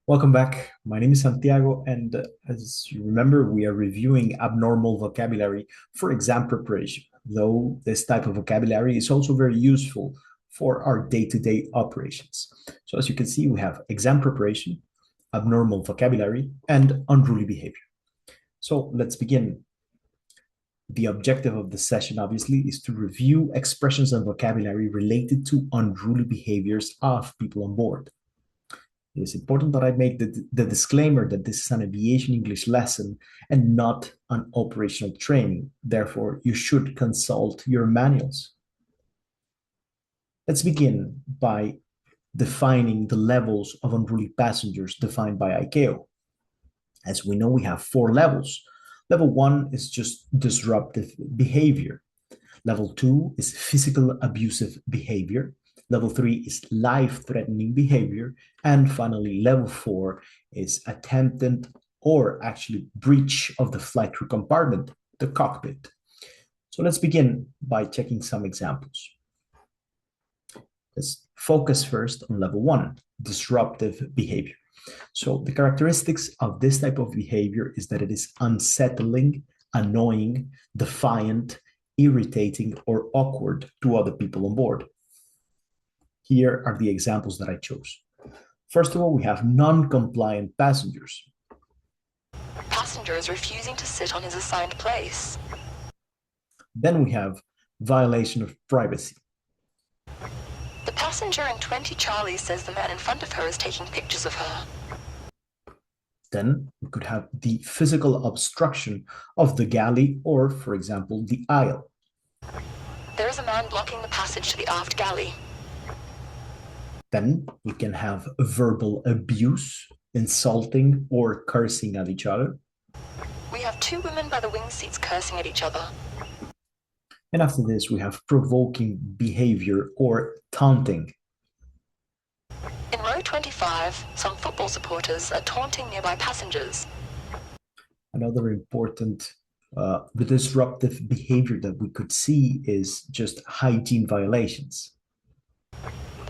Welcome back. My name is Santiago, and as you remember, we are reviewing abnormal vocabulary for exam preparation, though this type of vocabulary is also very useful for our day-to-day operations. So as you can see, we have exam preparation, abnormal vocabulary, and unruly behavior. So let's begin. The objective of the session, obviously, is to review expressions and vocabulary related to unruly behaviors of people on board. It is important that I make the disclaimer that this is an aviation English lesson and not an operational training. Therefore, you should consult your manuals. Let's begin by defining the levels of unruly passengers defined by ICAO. As we know, we have 4 levels. Level 1 is just disruptive behavior. Level 2 is physical abusive behavior. Level 3 is life-threatening behavior. And finally, level 4 is attempted or actually breach of the flight crew compartment, the cockpit. So let's begin by checking some examples. Let's focus first on level 1, disruptive behavior. So the characteristics of this type of behavior is that it is unsettling, annoying, defiant, irritating, or awkward to other people on board. Here are the examples that I chose. First of all, we have non-compliant passengers. Passenger is refusing to sit on his assigned place. Then we have violation of privacy. The passenger in 20 Charlie says the man in front of her is taking pictures of her. Then we could have the physical obstruction of the galley or, for example, the aisle. There is a man blocking the passage to the aft galley. Then we can have verbal abuse, insulting or cursing at each other. We have 2 women by the wing seats cursing at each other. And after this, we have provoking behavior or taunting. In row 25, some football supporters are taunting nearby passengers. Another important the disruptive behavior that we could see is just hygiene violations.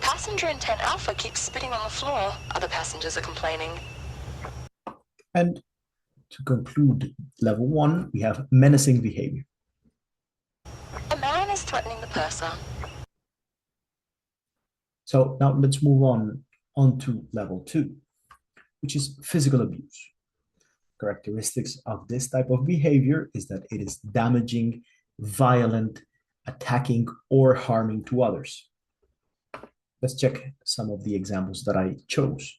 Passenger in 10 Alpha keeps spitting on the floor. Other passengers are complaining. And to conclude level 1, we have menacing behavior. A man is threatening the purser. So now let's move on to level 2, which is physical abuse. Characteristics of this type of behavior is that it is damaging, violent, attacking, or harming to others. Let's check some of the examples that I chose.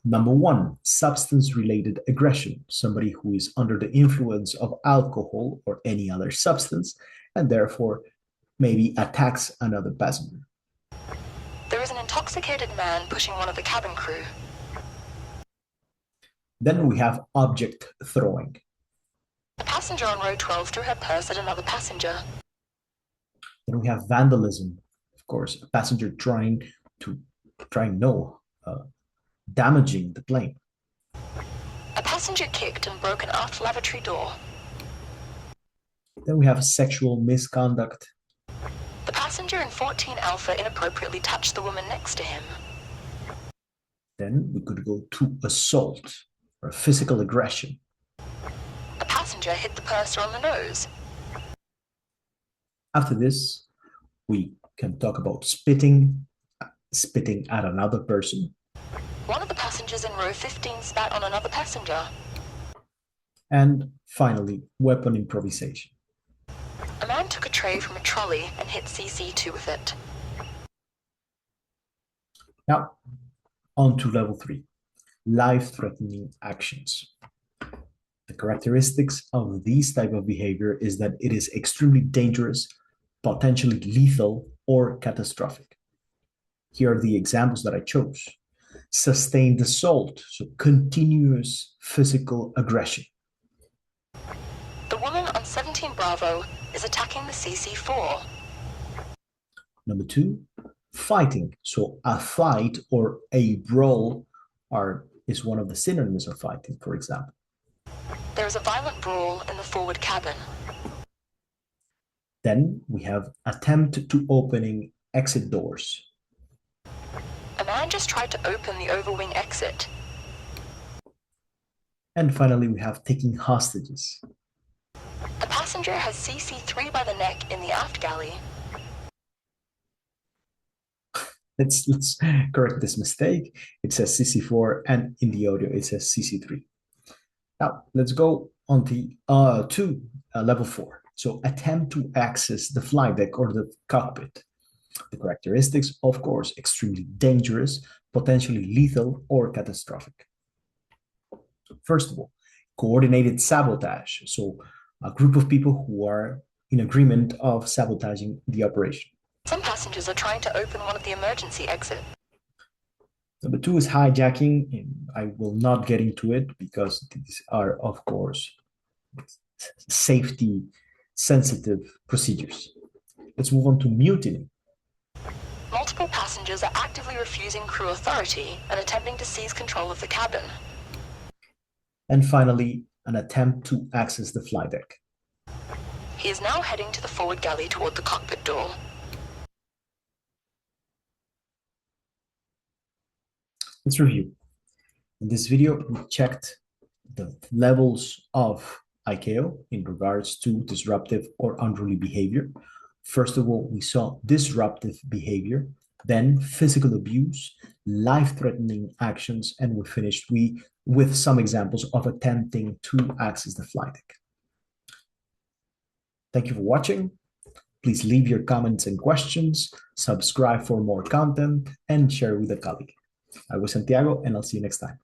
Number 1, substance-related aggression. Somebody who is under the influence of alcohol or any other substance and therefore maybe attacks another passenger. There is an intoxicated man pushing one of the cabin crew. Then we have object throwing. A passenger on row 12 threw her purse at another passenger. Then we have vandalism. Of course, a passenger damaging the plane. A passenger kicked and broke an aft lavatory door. Then we have sexual misconduct. The passenger in 14 Alpha inappropriately touched the woman next to him. Then we could go to assault or physical aggression. A passenger hit the purser on the nose. After this, we can talk about spitting at another person. One of the passengers in row 15 spat on another passenger. And finally, weapon improvisation. A man took a tray from a trolley and hit CC2 with it. Now, on to level 3, life-threatening actions. The characteristics of this type of behavior is that it is extremely dangerous, potentially lethal, or catastrophic. Here are the examples that I chose. Sustained assault, so continuous physical aggression. The woman on 17 Bravo is attacking the CC4. Number 2, fighting. So a fight or a brawl is one of the synonyms of fighting, for example. There is a violent brawl in the forward cabin. Then we have attempt to opening exit doors. A man just tried to open the overwing exit. And finally, we have taking hostages. The passenger has CC3 by the neck in the aft galley. Let's correct this mistake. It says CC4, and in the audio it says CC3. Now let's go on to level 4. So attempt to access the flight deck or the cockpit. The characteristics, of course, extremely dangerous, potentially lethal, or catastrophic. First of all, coordinated sabotage. So a group of people who are in agreement of sabotaging the operation. Some passengers are trying to open one of the emergency exits. Number 2 is hijacking. I will not get into it because these are, of course, safety sensitive procedures. Let's move on to mutiny. Multiple passengers are actively refusing crew authority and attempting to seize control of the cabin. And finally, an attempt to access the flight deck. He is now heading to the forward galley toward the cockpit door. Let's review. In this video, we checked the levels of ICAO in regards to disruptive or unruly behavior. First of all, we saw disruptive behavior, then physical abuse, life-threatening actions, and we finished with some examples of attempting to access the flight deck. Thank you for watching. Please leave your comments and questions, subscribe for more content, and share with a colleague. I was Santiago, and I'll see you next time.